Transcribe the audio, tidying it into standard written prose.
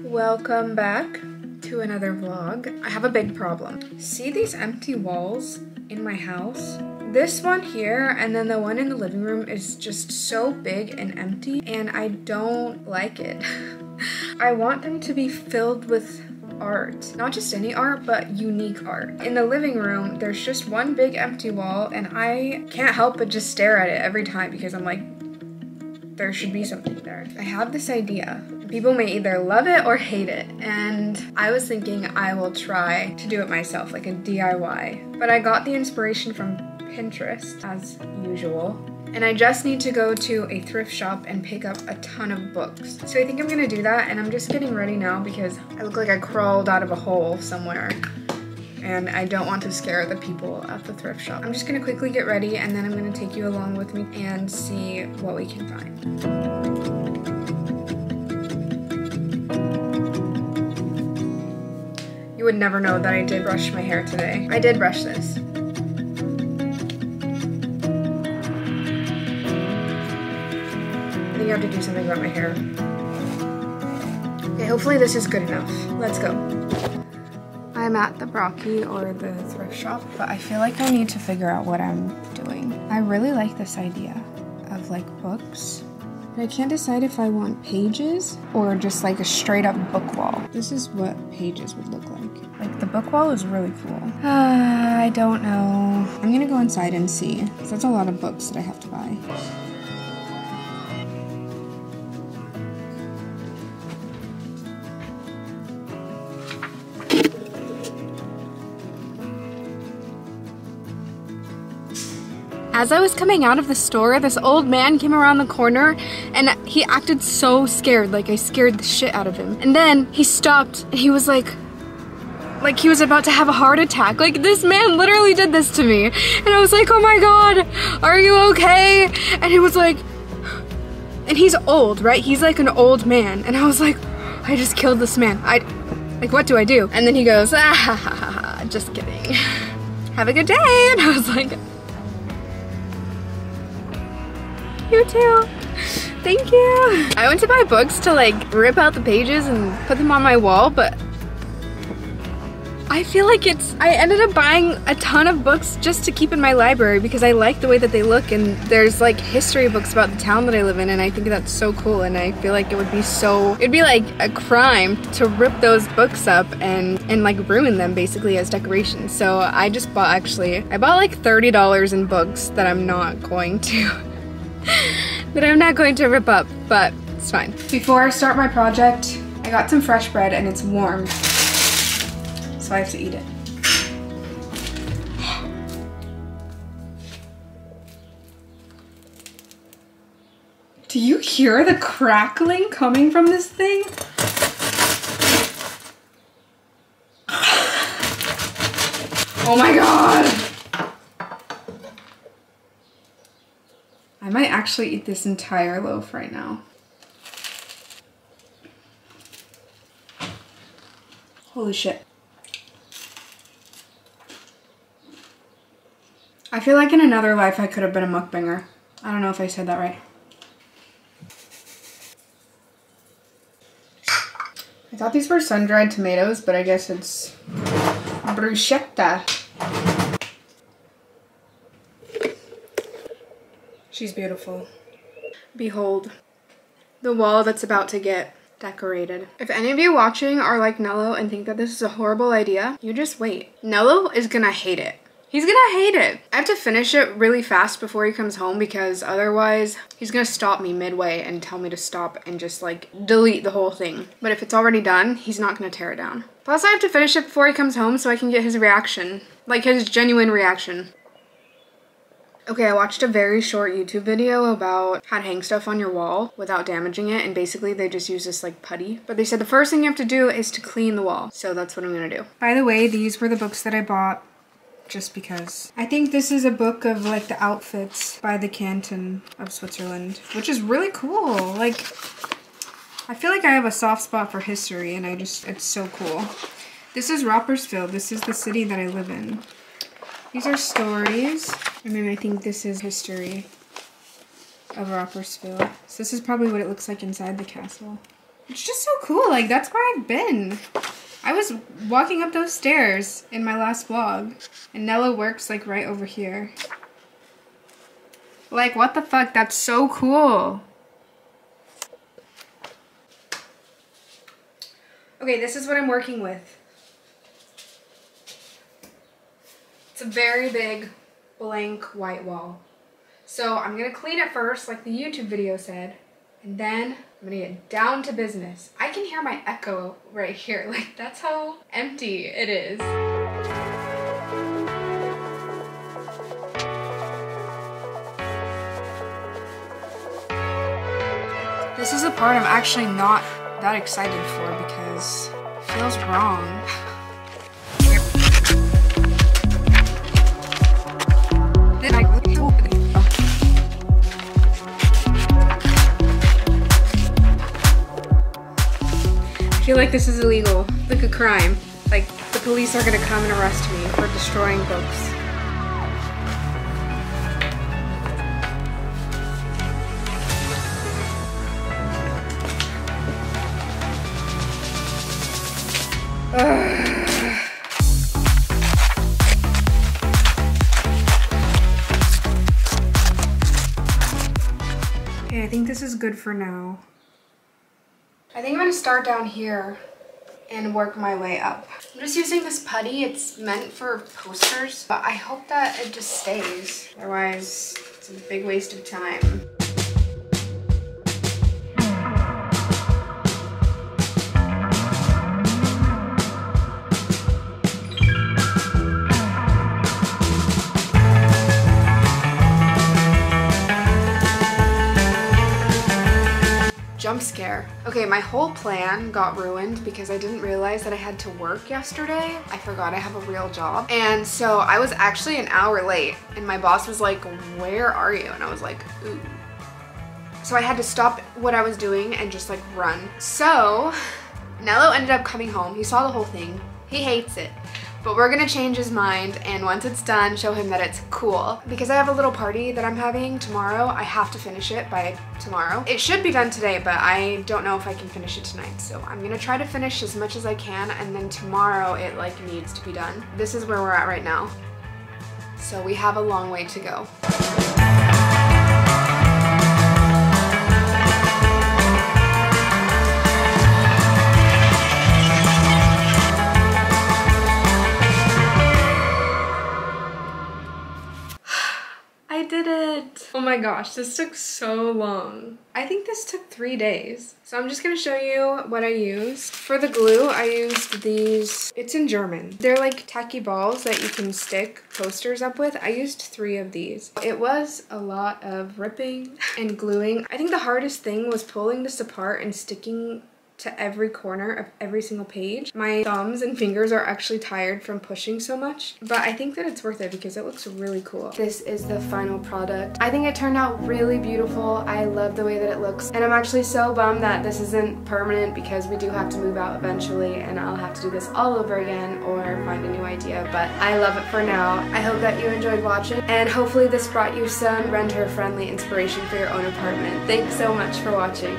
Welcome back to another vlog. I have a big problem. See these empty walls in my house? This one here and then the one in the living room is just so big and empty and I don't like it. I want them to be filled with art. Not just any art, but unique art. In the living room, there's just one big empty wall and I can't help but just stare at it every time because I'm like, there should be something there. I have this idea. People may either love it or hate it, and I was thinking I will try to do it myself, like a DIY. But I got the inspiration from Pinterest, as usual, and I just need to go to a thrift shop and pick up a ton of books. So I think I'm gonna do that, and I'm just getting ready now because I look like I crawled out of a hole somewhere. And I don't want to scare the people at the thrift shop. I'm just gonna quickly get ready and then I'm gonna take you along with me and see what we can find. You would never know that I did brush my hair today. I did brush this. I think I have to do something about my hair. Okay, hopefully this is good enough. Let's go. I'm at the Brocky or the thrift shop, but I feel like I need to figure out what I'm doing. I really like this idea of like books, but I can't decide if I want pages or just like a straight up book wall. This is what pages would look like. Like the book wall is really cool. I don't know. I'm gonna go inside and see, because that's a lot of books that I have to buy. As I was coming out of the store, this old man came around the corner and he acted so scared, like I scared the shit out of him. And then he stopped and he was like he was about to have a heart attack. Like this man literally did this to me. And I was like, oh my God, are you okay? And he was like, and he's old, right? He's like an old man. And I was like, I just killed this man. Like, what do I do? And then he goes, ah, ha, ha, ha, ha. Just kidding. Have a good day. And I was like, you too. Thank you. I went to buy books to like rip out the pages and put them on my wall, but I feel like I ended up buying a ton of books just to keep in my library because I like the way that they look, and there's like history books about the town that I live in, and I think that's so cool, and I feel like it'd be like a crime to rip those books up and like ruin them basically as decorations. So I just bought like $30 in books that I'm not going to rip up, but it's fine. Before I start my project, I got some fresh bread and it's warm, so I have to eat it. Do you hear the crackling coming from this thing? Oh my God! I might actually eat this entire loaf right now. Holy shit. I feel like in another life I could have been a mukbanger. I don't know if I said that right. I thought these were sun-dried tomatoes, but I guess it's bruschetta. She's beautiful. Behold, the wall that's about to get decorated. If any of you watching are like Nello and think that this is a horrible idea, you just wait. Nello is gonna hate it. He's gonna hate it. I have to finish it really fast before he comes home because otherwise he's gonna stop me midway and tell me to stop and just like delete the whole thing. But if it's already done, he's not gonna tear it down. Plus I have to finish it before he comes home so I can get his reaction. Like his genuine reaction. Okay, I watched a very short YouTube video about how to hang stuff on your wall without damaging it, and basically they just use this like putty. But they said the first thing you have to do is to clean the wall, so that's what I'm gonna do. By the way, these were the books that I bought just because. I think this is a book of like the outfits by the Canton of Switzerland, which is really cool. Like, I feel like I have a soft spot for history and it's so cool. This is Rapperswil. This is the city that I live in. These are stories, and then I think this is history of Rapperswil. So this is probably what it looks like inside the castle. It's just so cool. Like, that's where I've been. I was walking up those stairs in my last vlog, and Nella works like right over here. Like, what the fuck? That's so cool. Okay, this is what I'm working with. It's a very big blank white wall. So I'm gonna clean it first, like the YouTube video said, and then I'm gonna get down to business. I can hear my echo right here. Like, that's how empty it is. This is a part I'm actually not that excited for because it feels wrong. I feel like this is illegal, like a crime. Like, the police are gonna come and arrest me for destroying books. Okay, I think this is good for now. I think I'm gonna start down here and work my way up. I'm just using this putty. It's meant for posters, but I hope that it just stays. Otherwise, it's a big waste of time. Jump scare. Okay, my whole plan got ruined because I didn't realize that I had to work yesterday. I forgot I have a real job. And so I was actually an hour late and my boss was like, "Where are you?" And I was like, "Ooh." So I had to stop what I was doing and just like run. So Nello ended up coming home. He saw the whole thing. He hates it. But we're gonna change his mind, and once it's done, show him that it's cool. Because I have a little party that I'm having tomorrow, I have to finish it by tomorrow. It should be done today, but I don't know if I can finish it tonight. So I'm gonna try to finish as much as I can, and then tomorrow it like needs to be done. This is where we're at right now. So we have a long way to go. I did it! Oh my gosh, this took so long. I think this took 3 days. So I'm just gonna show you what I used. For the glue, I used these, it's in German. They're like tacky balls that you can stick posters up with. I used 3 of these. It was a lot of ripping and gluing. I think the hardest thing was pulling this apart and sticking to every corner of every single page. My thumbs and fingers are actually tired from pushing so much, but I think that it's worth it because it looks really cool. This is the final product. I think it turned out really beautiful. I love the way that it looks, and I'm actually so bummed that this isn't permanent because we do have to move out eventually and I'll have to do this all over again or find a new idea, but I love it for now. I hope that you enjoyed watching, and hopefully this brought you some renter-friendly inspiration for your own apartment. Thanks so much for watching.